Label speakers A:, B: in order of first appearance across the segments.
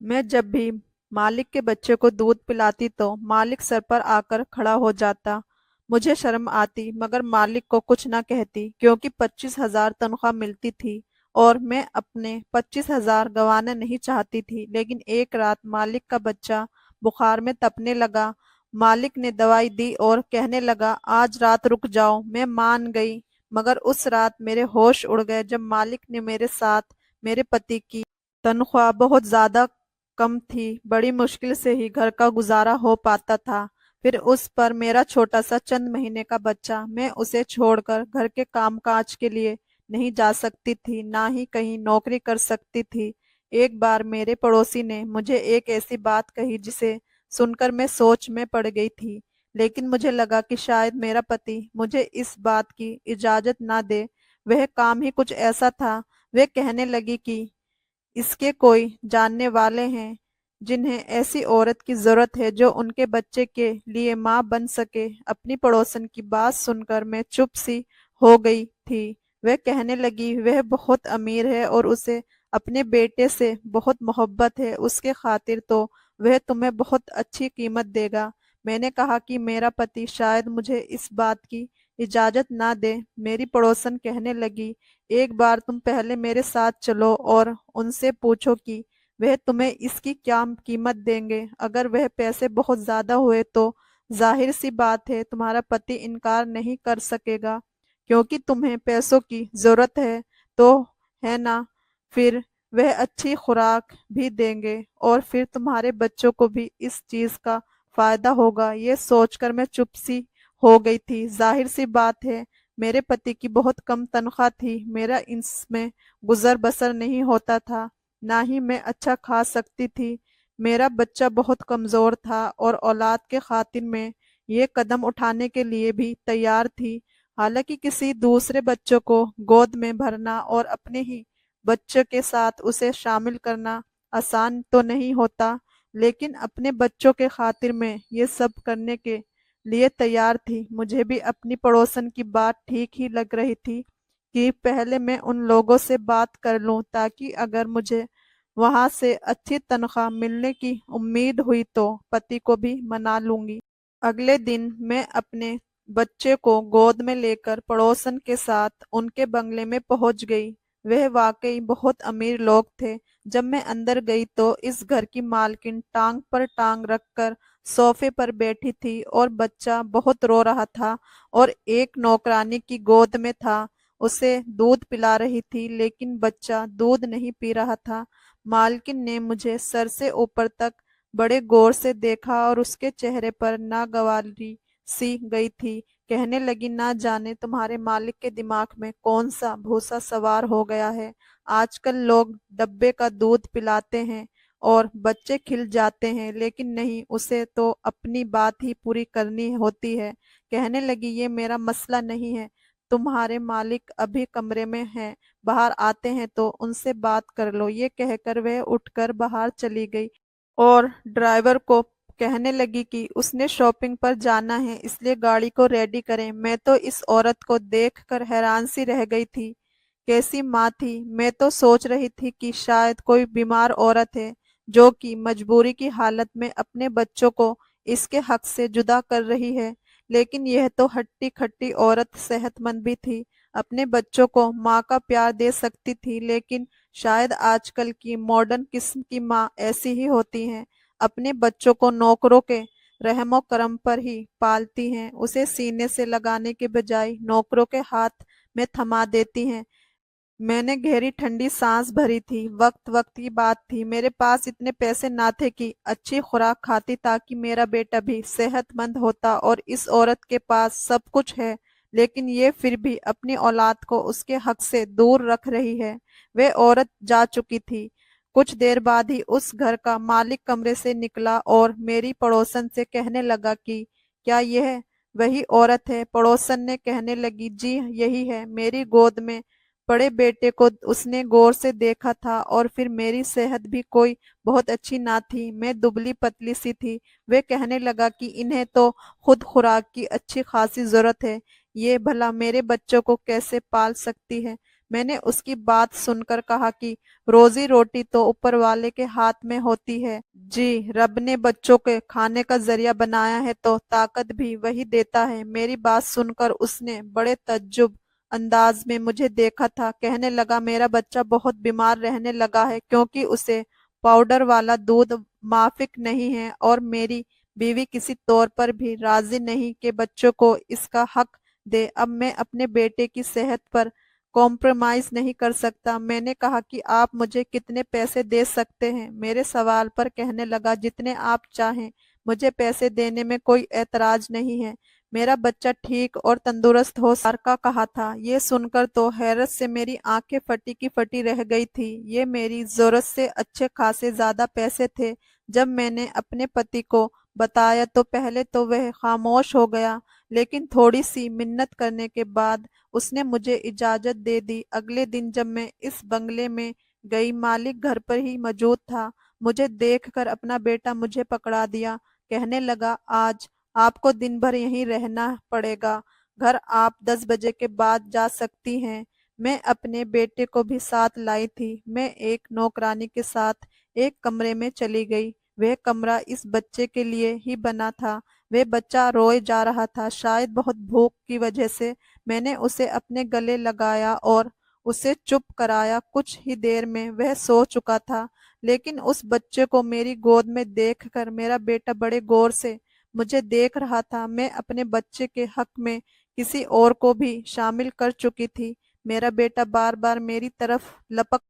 A: मैं जब भी मालिक के बच्चे को दूध पिलाती तो मालिक सर पर आकर खड़ा हो जाता। मुझे शर्म आती मगर मालिक को कुछ ना कहती क्योंकि 25,000 तनख्वाह मिलती थी और मैं अपने 25,000 गंवाना नहीं चाहती थी। लेकिन एक रात मालिक का बच्चा बुखार में तपने लगा। मालिक ने दवाई दी और कहने लगा, आज रात रुक जाओ। मैं मान गई मगर उस रात मेरे होश उड़ गए जब मालिक ने मेरे साथ मेरे पति की तनख्वाह बहुत ज्यादा कम थी, बड़ी मुश्किल से ही घर का गुजारा हो पाता था। फिर उस पर मेरा छोटा सा चंद महीने का बच्चा, मैं उसे छोड़कर घर के कामकाज के लिए नहीं जा सकती थी, ना ही कहीं नौकरी कर सकती थी। एक बार मेरे पड़ोसी ने मुझे एक ऐसी बात कही जिसे सुनकर मैं सोच में पड़ गई थी। लेकिन मुझे लगा कि शायद मेरा पति मुझे इस बात की इजाजत ना दे। वह काम ही कुछ ऐसा था। वे कहने लगी कि इसके कोई जानने वाले हैं जिन्हें ऐसी औरत की जरूरत है जो उनके बच्चे के लिए माँ बन सके। अपनी पड़ोसन की बात सुनकर मैं चुप सी हो गई थी। वह कहने लगी, वह बहुत अमीर है और उसे अपने बेटे से बहुत मोहब्बत है, उसके खातिर तो वह तुम्हें बहुत अच्छी कीमत देगा। मैंने कहा कि मेरा पति शायद मुझे इस बात की इजाजत ना दे। मेरी पड़ोसन कहने लगी, एक बार तुम पहले मेरे साथ चलो और उनसे पूछो कि वह तुम्हें इसकी क्या कीमत देंगे। अगर वह पैसे बहुत ज्यादा हुए तो जाहिर सी बात है तुम्हारा पति इनकार नहीं कर सकेगा, क्योंकि तुम्हें पैसों की जरूरत है तो, है ना। फिर वह अच्छी खुराक भी देंगे और फिर तुम्हारे बच्चों को भी इस चीज का फायदा होगा। ये सोचकर मैं चुप सी हो गई थी। जाहिर सी बात है मेरे पति की बहुत कम तनख्वाह थी, मेरा इसमें गुजर बसर नहीं होता था, ना ही मैं अच्छा खा सकती थी। मेरा बच्चा बहुत कमजोर था और औलाद के खातिर मैं ये कदम उठाने के लिए भी तैयार थी। हालांकि किसी दूसरे बच्चों को गोद में भरना और अपने ही बच्चे के साथ उसे शामिल करना आसान तो नहीं होता, लेकिन अपने बच्चों के खातिर मैं ये सब करने के लिए तैयार थी। मुझे भी अपनी पड़ोसन की बात ठीक ही लग रही थी कि पहले मैं उन लोगों से बात कर लूं, ताकि अगर मुझे वहां से अच्छी तनख्वाह मिलने की उम्मीद हुई तो पति को भी मना लूंगी। अगले दिन मैं अपने बच्चे को गोद में लेकर पड़ोसन के साथ उनके बंगले में पहुंच गई। वह वाकई बहुत अमीर लोग थे। जब मैं अंदर गई तो इस घर की मालकिन टांग पर टांग रखकर सोफे पर बैठी थी और बच्चा बहुत रो रहा था और एक नौकरानी की गोद में था, उसे दूध पिला रही थी, लेकिन बच्चा दूध नहीं पी रहा था। मालकिन ने मुझे सर से ऊपर तक बड़े गौर से देखा और उसके चेहरे पर नागवारी सी गई थी। कहने लगी, ना जाने तुम्हारे मालिक के दिमाग में कौन सा भूसा सवार हो गया है। आजकल लोग डब्बे का दूध पिलाते हैं और बच्चे खिल जाते हैं, लेकिन नहीं, उसे तो अपनी बात ही पूरी करनी होती है। कहने लगी, ये मेरा मसला नहीं है, तुम्हारे मालिक अभी कमरे में हैं, बाहर आते हैं तो उनसे बात कर लो। ये कहकर वह उठकर बाहर चली गई और ड्राइवर को कहने लगी कि उसने शॉपिंग पर जाना है, इसलिए गाड़ी को रेडी करें। मैं तो इस औरत को देखकर हैरान सी रह गई थी। कैसी माँ थी। मैं तो सोच रही थी कि शायद कोई बीमार औरत है जो कि मजबूरी की हालत में अपने बच्चों को इसके हक से जुदा कर रही है, लेकिन यह तो हट्टी खट्टी औरत सेहतमंद भी थी, अपने बच्चों को माँ का प्यार दे सकती थी। लेकिन शायद आजकल की मॉडर्न किस्म की माँ ऐसी ही होती हैं, अपने बच्चों को नौकरों के रहमो करम पर ही पालती हैं, उसे सीने से लगाने के बजाय नौकरों के हाथ में थमा देती हैं। मैंने गहरी ठंडी सांस भरी थी। वक्त वक्त की बात थी, मेरे पास इतने पैसे ना थे कि अच्छी खुराक खाती ताकि मेरा बेटा भी सेहतमंद होता, और इस औरत के पास सब कुछ है, लेकिन ये फिर भी अपनी औलाद को उसके हक से दूर रख रही है। वह औरत जा चुकी थी। कुछ देर बाद ही उस घर का मालिक कमरे से निकला और मेरी पड़ोसन से कहने लगा कि क्या यह वही औरत है। पड़ोसन ने कहने लगी, जी यही है। मेरी गोद में बड़े बेटे को उसने गौर से देखा था और फिर मेरी सेहत भी कोई बहुत अच्छी ना थी, मैं दुबली पतली सी थी। वे कहने लगा कि इन्हें तो खुद खुराक की अच्छी खासी जरूरत है, ये भला मेरे बच्चों को कैसे पाल सकती है। मैंने उसकी बात सुनकर कहा कि रोजी रोटी तो ऊपर वाले के हाथ में होती है जी, रब ने बच्चों के खाने का जरिया बनाया है तो ताकत भी वही देता है। मेरी बात सुनकर उसने बड़े तज्जुब अंदाज में मुझे देखा था। कहने लगा, मेरा बच्चा बहुत बीमार रहने लगा है क्योंकि उसे पाउडर वाला दूध माफिक नहीं है और मेरी बीवी किसी तौर पर भी राजी नहीं कि बच्चों को इसका हक दे। अब मैं अपने बेटे की सेहत पर कॉम्प्रोमाइज नहीं कर सकता। मैंने कहा कि आप मुझे कितने पैसे दे सकते हैं? मेरे सवाल पर कहने लगा, जितने आप चाहें, मुझे पैसे देने में कोई एतराज नहीं है। मेरा बच्चा ठीक और तंदुरुस्त हो सरकार का कहा था। ये सुनकर तो हैरत से मेरी आंखें फटी की फटी रह गई थी। ये मेरी जरूरत से अच्छे खासे ज्यादा पैसे थे। जब मैंने अपने पति को बताया तो पहले तो वह खामोश हो गया, लेकिन थोड़ी सी मिन्नत करने के बाद उसने मुझे इजाजत दे दी। अगले दिन जब मैं इस बंगले में गई, मालिक घर पर ही मौजूद था। मुझे देखकर अपना बेटा मुझे पकड़ा दिया। कहने लगा, आज आपको दिन भर यहीं रहना पड़ेगा। घर आप 10 बजे के बाद जा सकती हैं। मैं अपने बेटे को भी साथ लाई थी। मैं एक नौकरानी के साथ एक कमरे में चली गई। वह कमरा इस बच्चे के लिए ही बना था। वह बच्चा रोए जा रहा था, शायद बहुत भूख की वजह से। मैंने उसे अपने गले लगाया और उसे चुप कराया। कुछ ही देर में वह सो चुका था, लेकिन उस बच्चे को मेरी गोद में देखकर मेरा बेटा बड़े गौर से मुझे देख रहा था। मैं अपने बच्चे के हक में किसी और को भी शामिल कर चुकी थी। मेरा बेटा बार बार मेरी तरफ लपक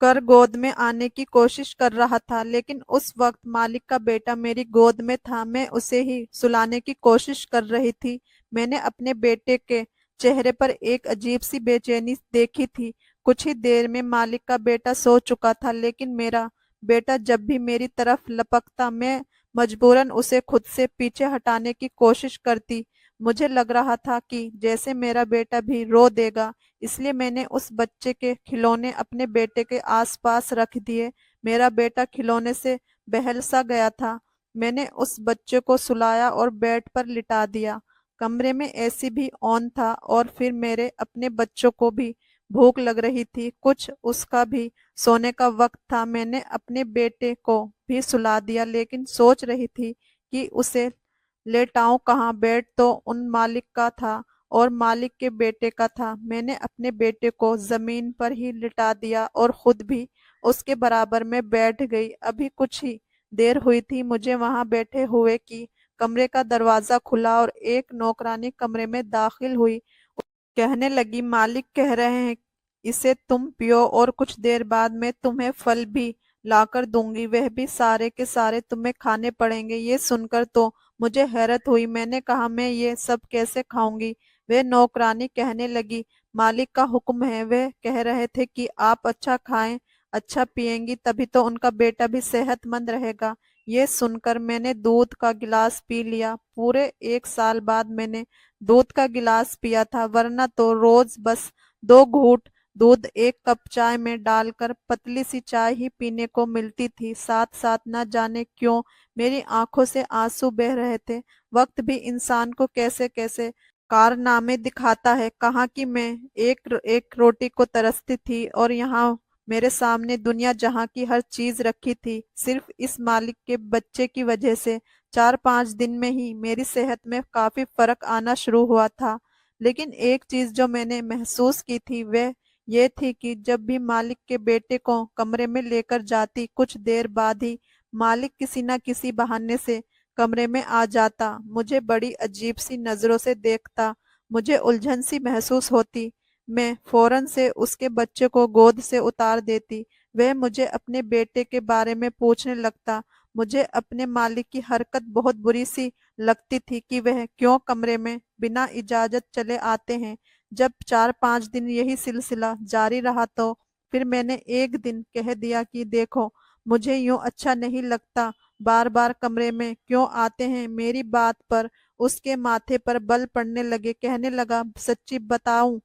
A: कर गोद में आने की कोशिश कर रहा था, लेकिन उस वक्त मालिक का बेटा मेरी गोद में था। मैं उसे ही सुलाने की कोशिश कर रही थी। मैंने अपने बेटे के चेहरे पर एक अजीब सी बेचैनी देखी थी। कुछ ही देर में मालिक का बेटा सो चुका था, लेकिन मेरा बेटा जब भी मेरी तरफ लपकता, मैं मजबूरन उसे खुद से पीछे हटाने की कोशिश करती। मुझे लग रहा था कि जैसे मेरा बेटा भी रो देगा, इसलिए मैंने उस बच्चे के खिलौने अपने बेटे के आसपास रख दिए। मेरा बेटा खिलौने से बहल सा गया था। मैंने उस बच्चे को सुलाया और बेड पर लिटा दिया। कमरे में एसी भी ऑन था और फिर मेरे अपने बच्चों को भी भूख लग रही थी। कुछ उसका भी सोने का वक्त था। मैंने अपने बेटे को भी सुला दिया, लेकिन सोच रही थी कि उसे लेटाऊं कहाँ। बेड तो उन मालिक का था और मालिक के बेटे का था। मैंने अपने बेटे को जमीन पर ही लिटा दिया और खुद भी उसके बराबर में बैठ गई। अभी कुछ ही देर हुई थी मुझे वहां बैठे हुए कि कमरे का दरवाजा खुला और एक नौकरानी कमरे में दाखिल हुई। कहने लगी, मालिक कह रहे हैं इसे तुम पियो और कुछ देर बाद मैं तुम्हें फल भी लाकर दूंगी, वह भी सारे के सारे तुम्हें खाने पड़ेंगे। ये सुनकर तो मुझे हैरत हुई। मैंने कहा, मैं ये सब कैसे खाऊंगी? वह नौकरानी कहने लगी, मालिक का हुक्म है। वह कह रहे थे कि आप अच्छा खाएं, अच्छा पिएंगी, तभी तो उनका बेटा भी सेहतमंद रहेगा। ये सुनकर मैंने दूध का गिलास पी लिया। पूरे 1 साल बाद मैंने दूध का गिलास पिया था, वरना तो रोज बस 2 घूंट दूध एक कप चाय में डालकर पतली सी चाय ही पीने को मिलती थी। साथ साथ न जाने क्यों मेरी आंखों से आंसू बह रहे थे। वक्त भी इंसान को कैसे कैसे कारनामे दिखाता है। कहाँ कि मैं एक एक रोटी को तरसती थी और यहाँ मेरे सामने दुनिया जहाँ की हर चीज रखी थी। सिर्फ इस मालिक के बच्चे की वजह से 4-5 दिन में ही मेरी सेहत में काफी फर्क आना शुरू हुआ था। लेकिन एक चीज जो मैंने महसूस की थी वह ये थी कि जब भी मालिक के बेटे को कमरे में लेकर जाती, कुछ देर बाद ही मालिक किसी न किसी बहाने से कमरे में आ जाता, मुझे बड़ी अजीब सी नजरों से देखता। मुझे उलझन सी महसूस होती। मैं फौरन से उसके बच्चे को गोद से उतार देती। वह मुझे अपने बेटे के बारे में पूछने लगता। मुझे अपने मालिक की हरकत बहुत बुरी सी लगती थी कि वह क्यों कमरे में बिना इजाजत चले आते हैं। जब 4-5 दिन यही सिलसिला जारी रहा तो फिर मैंने एक दिन कह दिया कि देखो, मुझे यूं अच्छा नहीं लगता, बार बार कमरे में क्यों आते हैं? मेरी बात पर उसके माथे पर बल पड़ने लगे। कहने लगा, सच्ची बताऊं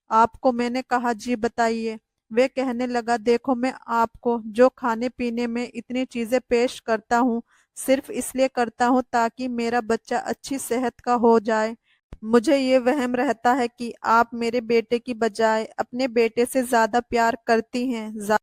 A: आपको? मैंने कहा, जी बताइए। वे कहने लगा, देखो, मैं आपको जो खाने पीने में इतनी चीजें पेश करता हूँ, सिर्फ इसलिए करता हूँ ताकि मेरा बच्चा अच्छी सेहत का हो जाए। मुझे ये वहम रहता है कि आप मेरे बेटे की बजाय अपने बेटे से ज्यादा प्यार करती हैं,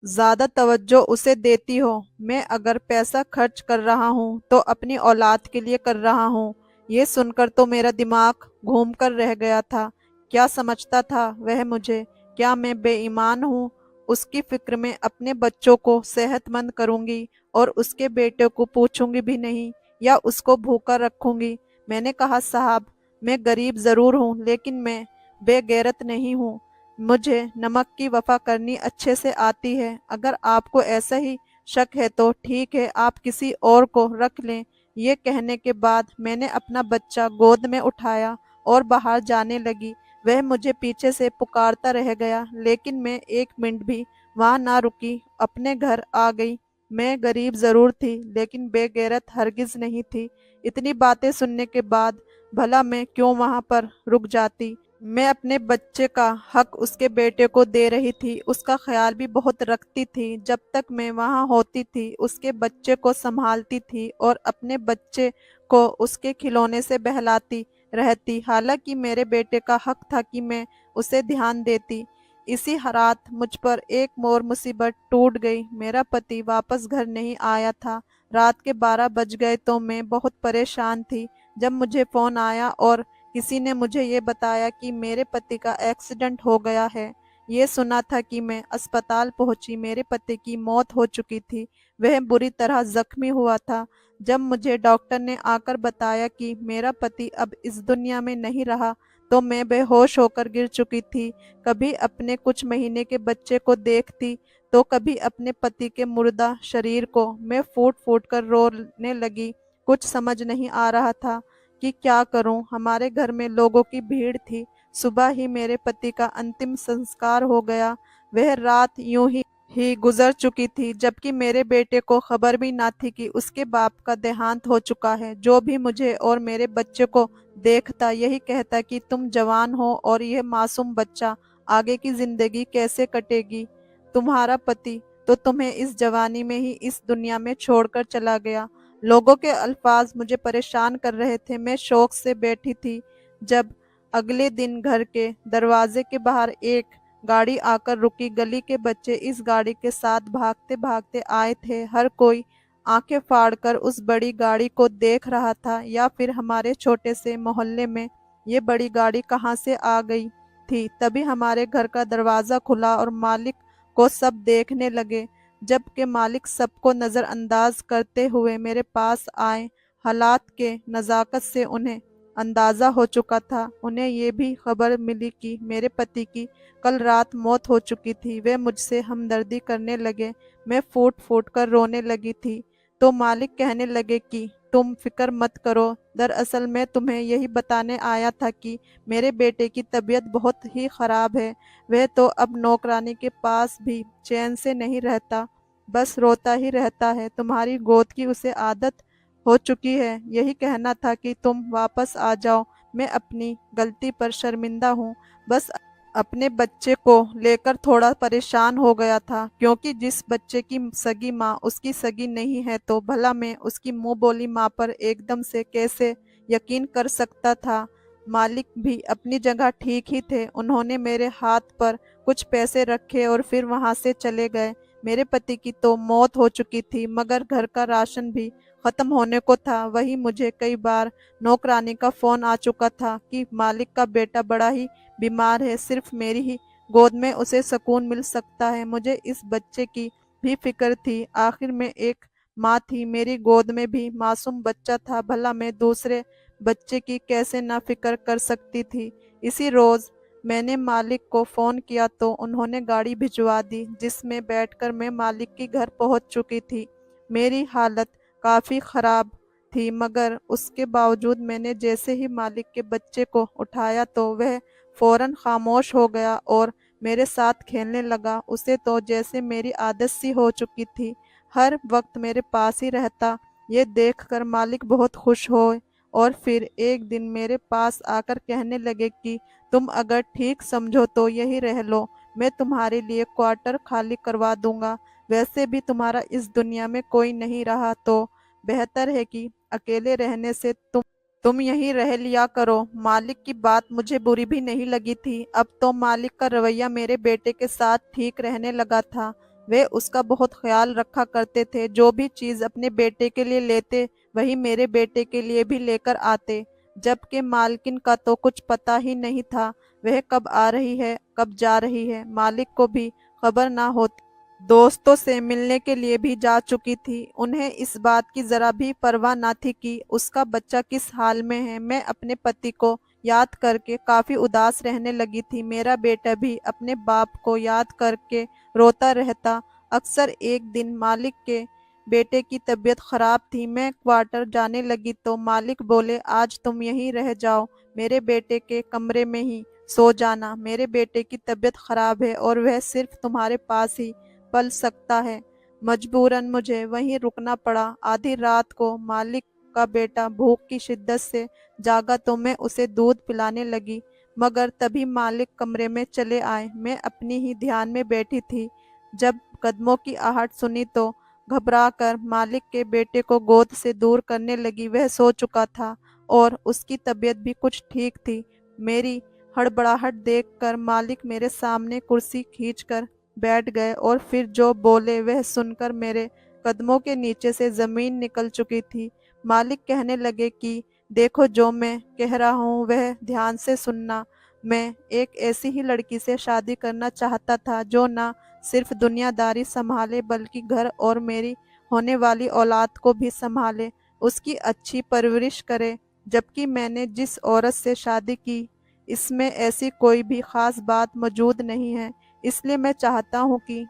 A: ज्यादा तवज्जो उसे देती हो। मैं अगर पैसा खर्च कर रहा हूँ तो अपनी औलाद के लिए कर रहा हूँ। ये सुनकर तो मेरा दिमाग घूम कर रह गया था। क्या समझता था वह मुझे? क्या मैं बेईमान हूँ? उसकी फिक्र में अपने बच्चों को सेहतमंद करूंगी और उसके बेटे को पूछूंगी भी नहीं, या उसको भूखा रखूंगी। मैंने कहा, साहब, मैं गरीब जरूर हूँ लेकिन मैं बेगैरत नहीं हूँ। मुझे नमक की वफा करनी अच्छे से आती है। अगर आपको ऐसा ही शक है तो ठीक है, आप किसी और को रख लें। ये कहने के बाद मैंने अपना बच्चा गोद में उठाया और बाहर जाने लगी। वह मुझे पीछे से पुकारता रह गया, लेकिन मैं एक मिनट भी वहां ना रुकी, अपने घर आ गई। मैं गरीब जरूर थी लेकिन बेगैरत हरगिज नहीं थी। इतनी बातें सुनने के बाद भला मैं क्यों वहां पर रुक जाती? मैं अपने बच्चे का हक उसके बेटे को दे रही थी, उसका ख्याल भी बहुत रखती थी। जब तक मैं वहां होती थी उसके बच्चे को संभालती थी और अपने बच्चे को उसके खिलौने से बहलाती रहती। हालांकि मेरे बेटे का हक था कि मैं उसे ध्यान देती। इसी रात मुझ पर एक और मुसीबत टूट गई। मेरा पति वापस घर नहीं आया था। रात के 12 बज गए तो मैं बहुत परेशान थी जब मुझे फोन आया और किसी ने मुझे ये बताया कि मेरे पति का एक्सीडेंट हो गया है। ये सुना था कि मैं अस्पताल पहुंची, मेरे पति की मौत हो चुकी थी। वह बुरी तरह जख्मी हुआ था। जब मुझे डॉक्टर ने आकर बताया कि मेरा पति अब इस दुनिया में नहीं रहा तो मैं बेहोश होकर गिर चुकी थी। कभी अपने कुछ महीने के बच्चे को देखती तो कभी अपने पति के मुर्दा शरीर को। मैं फूट फूट कर रोने लगी। कुछ समझ नहीं आ रहा था कि क्या करूं। हमारे घर में लोगों की भीड़ थी। सुबह ही मेरे पति का अंतिम संस्कार हो गया। वह रात यूं ही गुजर चुकी थी, जबकि मेरे बेटे को खबर भी ना थी कि उसके बाप का देहांत हो चुका है। जो भी मुझे और मेरे बच्चे को देखता यही कहता कि तुम जवान हो और यह मासूम बच्चा, आगे की जिंदगी कैसे कटेगी? तुम्हारा पति तो तुम्हें इस जवानी में ही इस दुनिया में छोड़कर चला गया। लोगों के अल्फाज मुझे परेशान कर रहे थे। मैं शौक से बैठी थी जब अगले दिन घर के दरवाजे के बाहर एक गाड़ी आकर रुकी। गली के बच्चे इस गाड़ी के साथ भागते भागते आए थे। हर कोई आंखें फाड़कर उस बड़ी गाड़ी को देख रहा था, या फिर हमारे छोटे से मोहल्ले में ये बड़ी गाड़ी कहाँ से आ गई थी। तभी हमारे घर का दरवाजा खुला और मालिक को सब देखने लगे। जबकि मालिक सबको नज़रअंदाज करते हुए मेरे पास आए। हालात के नज़ाकत से उन्हें अंदाज़ा हो चुका था। उन्हें ये भी खबर मिली कि मेरे पति की कल रात मौत हो चुकी थी। वे मुझसे हमदर्दी करने लगे। मैं फूट फूट कर रोने लगी थी तो मालिक कहने लगे कि तुम फिक्र मत करो, दरअसल मैं तुम्हें यही बताने आया था कि मेरे बेटे की तबीयत बहुत ही ख़राब है। वह तो अब नौकरानी के पास भी चैन से नहीं रहता, बस रोता ही रहता है। तुम्हारी गोद की उसे आदत हो चुकी है। यही कहना था कि तुम वापस आ जाओ। मैं अपनी गलती पर शर्मिंदा हूँ। बस अपने बच्चे को लेकर थोड़ा परेशान हो गया था, क्योंकि जिस बच्चे की सगी माँ उसकी सगी नहीं है तो भला मैं उसकी मुंह बोली माँ पर एकदम से कैसे यकीन कर सकता था। मालिक भी अपनी जगह ठीक ही थे। उन्होंने मेरे हाथ पर कुछ पैसे रखे और फिर वहां से चले गए। मेरे पति की तो मौत हो चुकी थी मगर घर का राशन भी खत्म होने को था। वही मुझे कई बार नौकरानी का फोन आ चुका था कि मालिक का बेटा बड़ा ही बीमार है, सिर्फ मेरी ही गोद में उसे सुकून मिल सकता है। मुझे इस बच्चे की भी फिक्र थी। आखिर में एक माँ थी, मेरी गोद में भी मासूम बच्चा था। भला मैं दूसरे बच्चे की कैसे ना फिक्र कर सकती थी। इसी रोज मैंने मालिक को फोन किया तो उन्होंने गाड़ी भिजवा दी, जिसमें बैठकर मैं मालिक के घर पहुंच चुकी थी। मेरी हालत काफी खराब थी मगर उसके बावजूद मैंने जैसे ही मालिक के बच्चे को उठाया तो वह फौरन खामोश हो गया और मेरे साथ खेलने लगा। उसे तो जैसे मेरी आदत सी हो चुकी थी, हर वक्त मेरे पास ही रहता। ये देखकर मालिक बहुत खुश हुए और फिर एक दिन मेरे पास आकर कहने लगे कि तुम अगर ठीक समझो तो यही रह लो, मैं तुम्हारे लिए क्वार्टर खाली करवा दूंगा। वैसे भी तुम्हारा इस दुनिया में कोई नहीं रहा तो बेहतर है कि अकेले रहने से तुम तुम यहीं रह लिया करो। मालिक की बात मुझे बुरी भी नहीं लगी थी। अब तो मालिक का रवैया मेरे बेटे के साथ ठीक रहने लगा था। वे उसका बहुत ख्याल रखा करते थे। जो भी चीज़ अपने बेटे के लिए लेते वही मेरे बेटे के लिए भी लेकर आते। जबकि मालकिन का तो कुछ पता ही नहीं था, वह कब आ रही है कब जा रही है, मालिक को भी खबर ना होती। दोस्तों से मिलने के लिए भी जा चुकी थी। उन्हें इस बात की जरा भी परवाह न थी कि उसका बच्चा किस हाल में है। मैं अपने पति को याद करके काफी उदास रहने लगी थी। मेरा बेटा भी अपने बाप को याद करके रोता रहता। अक्सर एक दिन मालिक के बेटे की तबीयत खराब थी। मैं क्वार्टर जाने लगी तो मालिक बोले, आज तुम यहीं रह जाओ, मेरे बेटे के कमरे में ही सो जाना। मेरे बेटे की तबीयत खराब है और वह सिर्फ तुम्हारे पास ही पल सकता है। मजबूरन मुझे वहीं रुकना पड़ा। आधी रात को मालिक का बेटा भूख की शिद्दत से जागा तो मैं उसे दूध पिलाने लगी, मगर तभी मालिक कमरे में चले आए। मैं अपनी ही ध्यान में बैठी थी। जब कदमों की आहट सुनी तो घबराकर मालिक के बेटे को गोद से दूर करने लगी। वह सो चुका था और उसकी तबीयत भी कुछ ठीक थी। मेरी हड़बड़ाहट देखकर मालिक मेरे सामने कुर्सी खींचकर बैठ गए और फिर जो बोले वह सुनकर मेरे कदमों के नीचे से जमीन निकल चुकी थी। मालिक कहने लगे कि देखो, जो मैं कह रहा हूँ वह ध्यान से सुनना। मैं एक ऐसी ही लड़की से शादी करना चाहता था जो ना सिर्फ दुनियादारी संभाले बल्कि घर और मेरी होने वाली औलाद को भी संभाले, उसकी अच्छी परवरिश करे। जबकि मैंने जिस औरत से शादी की इसमें ऐसी कोई भी खास बात मौजूद नहीं है। इसलिए मैं चाहता हूँ कि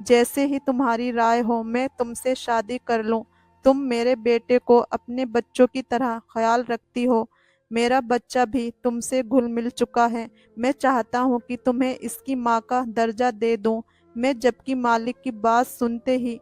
A: जैसे ही तुम्हारी राय हो मैं तुमसे शादी कर लूँ। तुम मेरे बेटे को अपने बच्चों की तरह ख्याल रखती हो। मेरा बच्चा भी तुमसे घुल मिल चुका है। मैं चाहता हूँ कि तुम्हें इसकी माँ का दर्जा दे दूँ। मैं जबकि मालिक की बात सुनते ही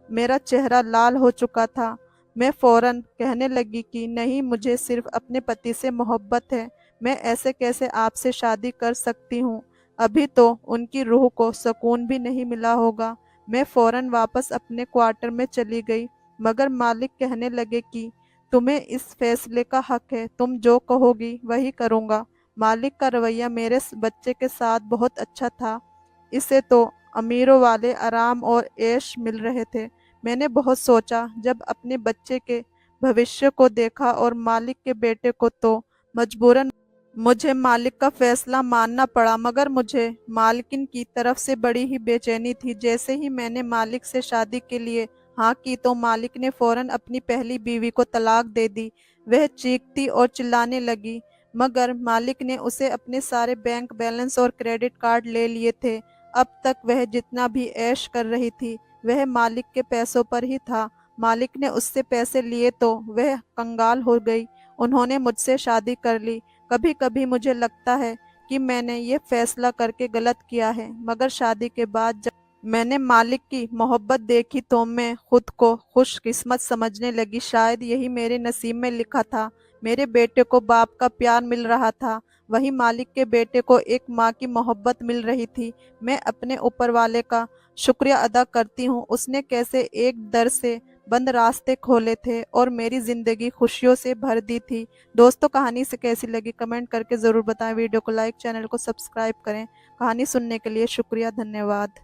A: मेरा चेहरा लाल हो चुका था। मैं फौरन कहने लगी कि नहीं, मुझे सिर्फ अपने पति से मोहब्बत है। मैं ऐसे कैसे आपसे शादी कर सकती हूँ? अभी तो उनकी रूह को सुकून भी नहीं मिला होगा। मैं फौरन वापस अपने क्वार्टर में चली गई, मगर मालिक कहने लगे कि तुम्हें इस फैसले का हक है, तुम जो कहोगी वही करूँगा। मालिक का रवैया मेरे बच्चे के साथ बहुत अच्छा था। इसे तो अमीरों वाले आराम और ऐश मिल रहे थे। मैंने बहुत सोचा। जब अपने बच्चे के भविष्य को देखा और मालिक के बेटे को, तो मजबूरन मुझे मालिक का फैसला मानना पड़ा। मगर मुझे मालकिन की तरफ से बड़ी ही बेचैनी थी। जैसे ही मैंने मालिक से शादी के लिए हाँ की तो मालिक ने फौरन अपनी पहली बीवी को तलाक दे दी। वह चीखती और चिल्लाने लगी, मगर मालिक ने उसे अपने सारे बैंक बैलेंस और क्रेडिट कार्ड ले लिए थे। अब तक वह जितना भी ऐश कर रही थी वह मालिक के पैसों पर ही था। मालिक ने उससे पैसे लिए तो वह कंगाल हो गई। उन्होंने मुझसे शादी कर ली। कभी कभी मुझे लगता है कि मैंने ये फैसला करके गलत किया है, मगर शादी के बाद जब मैंने मालिक की मोहब्बत देखी तो मैं खुद को खुशकिस्मत समझने लगी। शायद यही मेरे नसीब में लिखा था। मेरे बेटे को बाप का प्यार मिल रहा था, वही मालिक के बेटे को एक माँ की मोहब्बत मिल रही थी। मैं अपने ऊपर वाले का शुक्रिया अदा करती हूँ। उसने कैसे एक दर से बंद रास्ते खोले थे और मेरी जिंदगी खुशियों से भर दी थी। दोस्तों, कहानी से कैसी लगी कमेंट करके ज़रूर बताएं। वीडियो को लाइक, चैनल को सब्सक्राइब करें। कहानी सुनने के लिए शुक्रिया, धन्यवाद।